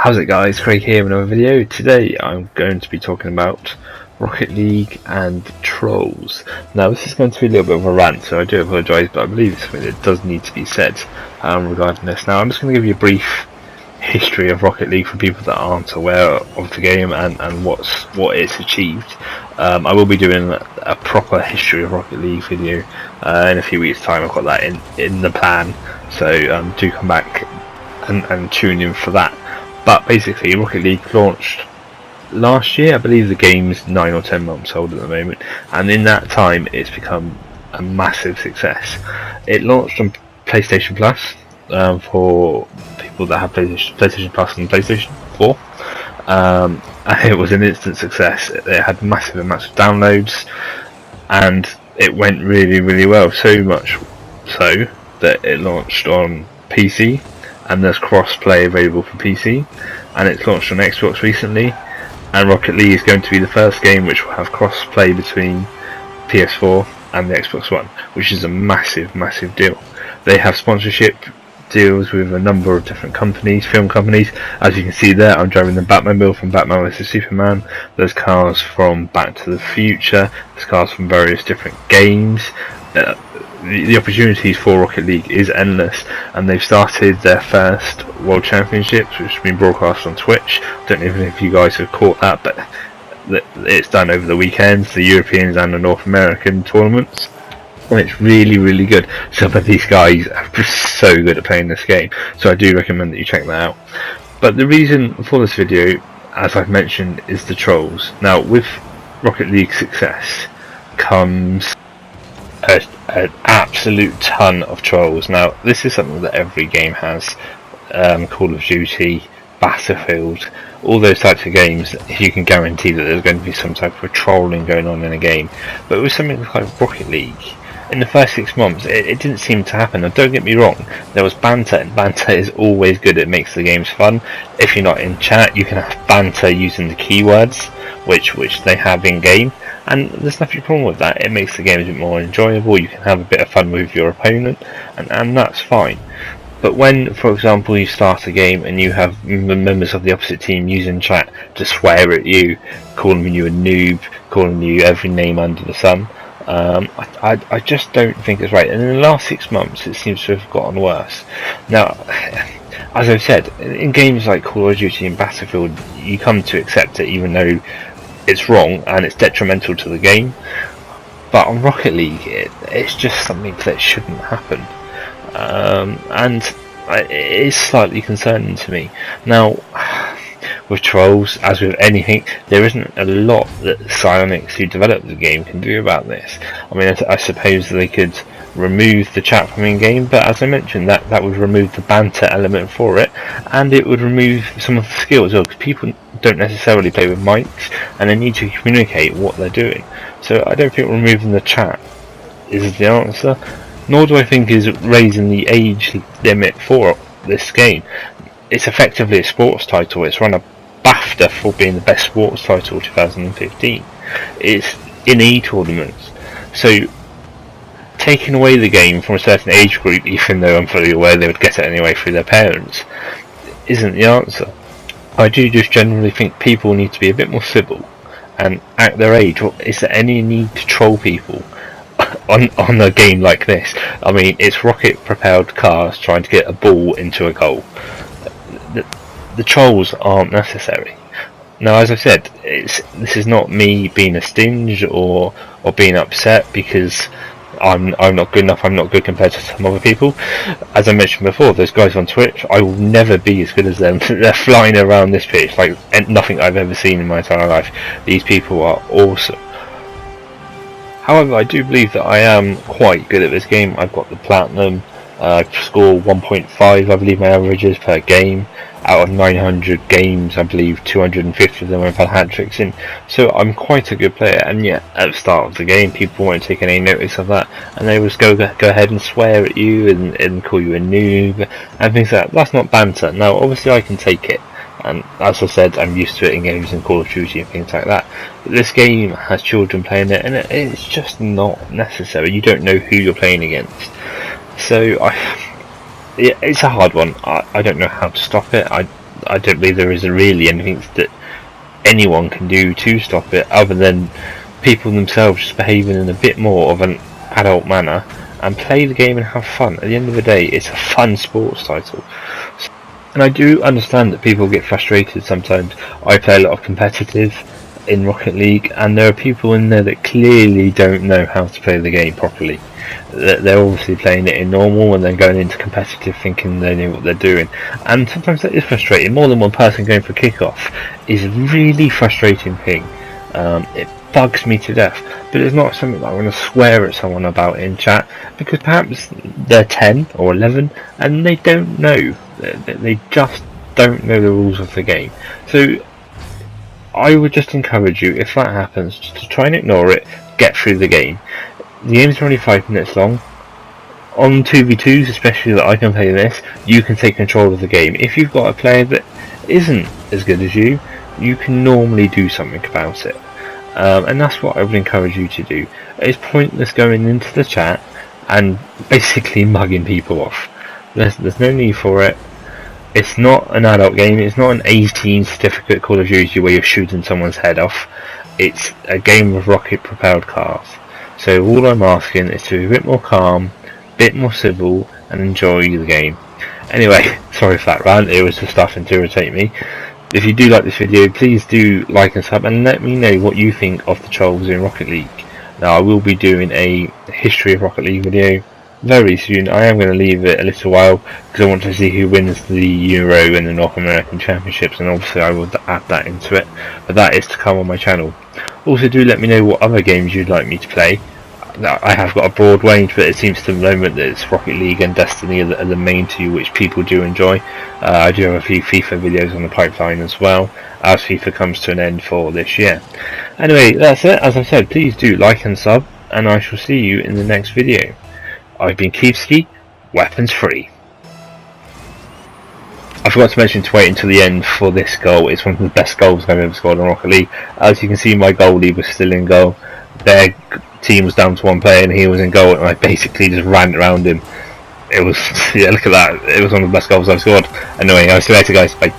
How's it guys, Craig here with another video. Today I'm going to be talking about Rocket League and trolls. Now this is going to be a little bit of a rant, so I do apologise, but I believe it's something that does need to be said regarding this. Now I'm just going to give you a brief history of Rocket League for people that aren't aware of the game and what it's achieved. I will be doing a proper history of Rocket League video in a few weeks time. I've got that in the plan, so do come back and tune in for that. But basically, Rocket League launched last year. I believe the game's 9 or 10 months old at the moment, and in that time it's become a massive success. It launched on PlayStation Plus for people that have PlayStation Plus and PlayStation 4, and it was an instant success. It had massive amounts of downloads, and it went really well, so much so that it launched on PC, and there's cross-play available for PC, and it's launched on Xbox recently, and Rocket League is going to be the first game which will have cross-play between PS4 and the Xbox One, which is a massive deal. They have sponsorship deals with a number of different companies, film companies. As you can see there, I'm driving the Batmobile from Batman vs Superman. There's cars from Back to the Future, there's cars from various different games. The opportunities for Rocket League is endless, and they've started their first World Championships, which has been broadcast on Twitch. I don't know if you guys have caught that, but it's done over the weekends, the Europeans and the North American tournaments, and it's really good. Some of these guys are just so good at playing this game, so I do recommend that you check that out. But the reason for this video, as I've mentioned, is the trolls. Now with Rocket League's success comes an absolute ton of trolls. Now this is something that every game has. Call of Duty, Battlefield, all those types of games, you can guarantee that there's going to be some type of trolling going on in a game. But with something like Rocket League, in the first 6 months it didn't seem to happen. Now don't get me wrong, there was banter, and banter is always good. It makes the games fun. If you're not in chat, you can have banter using the keywords which they have in game, and there's nothing wrong with that. It makes the game a bit more enjoyable. You can have a bit of fun with your opponent, and that's fine. But when, for example, you start a game and you have members of the opposite team using chat to swear at you, calling you a noob, calling you every name under the sun, I just don't think it's right. And in the last 6 months it seems to have gotten worse. Now, as I've said, in games like Call of Duty and Battlefield, you come to accept it even though it's wrong and it's detrimental to the game. But on Rocket League, it's just something that shouldn't happen, and it is slightly concerning to me. Now, with trolls, as with anything, there isn't a lot that Psyonix, who developed the game, can do about this. I mean, I suppose they could remove the chat from in-game, but as I mentioned, that would remove the banter element for it, and it would remove some of the skill as well, because people don't necessarily play with mics, and they need to communicate what they're doing. So I don't think removing the chat is the answer, nor do I think is raising the age limit for this game. It's effectively a sports title. It's run a BAFTA for being the best sports title 2015. It's in e-tournaments, so taking away the game from a certain age group, even though I'm fully aware they would get it anyway through their parents, isn't the answer. I do just generally think people need to be a bit more civil and act their age. Is there any need to troll people on a game like this? I mean, it's rocket-propelled cars trying to get a ball into a goal. The trolls aren't necessary. Now, as I said, this is not me being a stinge or being upset because I'm not good enough, I'm not good compared to some other people. As I mentioned before, those guys on Twitch, I will never be as good as them. They're flying around this pitch like nothing I've ever seen in my entire life. These people are awesome. However, I do believe that I am quite good at this game. I've got the platinum. I score 1.5, I believe my average is per game. Out of 900 games, I believe 250 of them I've had hat-tricks in. So I'm quite a good player, and yet at the start of the game people won't take any notice of that, and they just go ahead and swear at you and call you a noob and things like that. That's not banter. Now obviously I can take it, and as I said, I'm used to it in games in Call of Duty and things like that. But this game has children playing it, and it's just not necessary. You don't know who you're playing against. So it's a hard one. I don't know how to stop it. I don't believe there is really anything that anyone can do to stop it, other than people themselves just behaving in a bit more of an adult manner and play the game and have fun. At the end of the day, it's a fun sports title. And I do understand that people get frustrated sometimes. I play a lot of competitive in Rocket League, and there are people in there that clearly don't know how to play the game properly. They're obviously playing it in normal and then going into competitive thinking they know what they're doing. And sometimes that is frustrating. More than one person going for kickoff is a really frustrating thing. It bugs me to death, but it's not something that I'm going to swear at someone about in chat, because perhaps they're 10 or 11 and they don't know. They just don't know the rules of the game. So I would just encourage you, if that happens, just to try and ignore it, get through the game. The game's only 5 minutes long. On 2v2s, especially that I can play this, you can take control of the game. If you've got a player that isn't as good as you, you can normally do something about it. And that's what I would encourage you to do. It's pointless going into the chat and basically mugging people off. There's no need for it. It's not an adult game. It's not an 18 certificate Call of Duty where you're shooting someone's head off. It's a game of rocket propelled cars. So all I'm asking is to be a bit more calm, a bit more civil, and enjoy the game. Anyway, sorry for that rant. It was just starting to irritate me. If you do like this video, please do like and sub, and let me know what you think of the trolls in Rocket League. Now, I will be doing a history of Rocket League video very soon. I am going to leave it a little while because I want to see who wins the Euro and the North American Championships, and obviously I will add that into it, but that is to come on my channel. Also, do let me know what other games you'd like me to play. I have got a broad range, but it seems to the moment that it's Rocket League and Destiny are the main two which people do enjoy. I do have a few FIFA videos on the pipeline as well, as FIFA comes to an end for this year. Anyway, that's it. As I said, please do like and sub, and I shall see you in the next video. I've been Keifski, weapons free. I forgot to mention to wait until the end for this goal. It's one of the best goals I've ever scored in Rocket League. As you can see, my goalie was still in goal. Their team was down to one player and he was in goal, and I basically just ran around him. It was, yeah, look at that. It was one of the best goals I've scored. Anyway, I'll see you later, guys. Bye.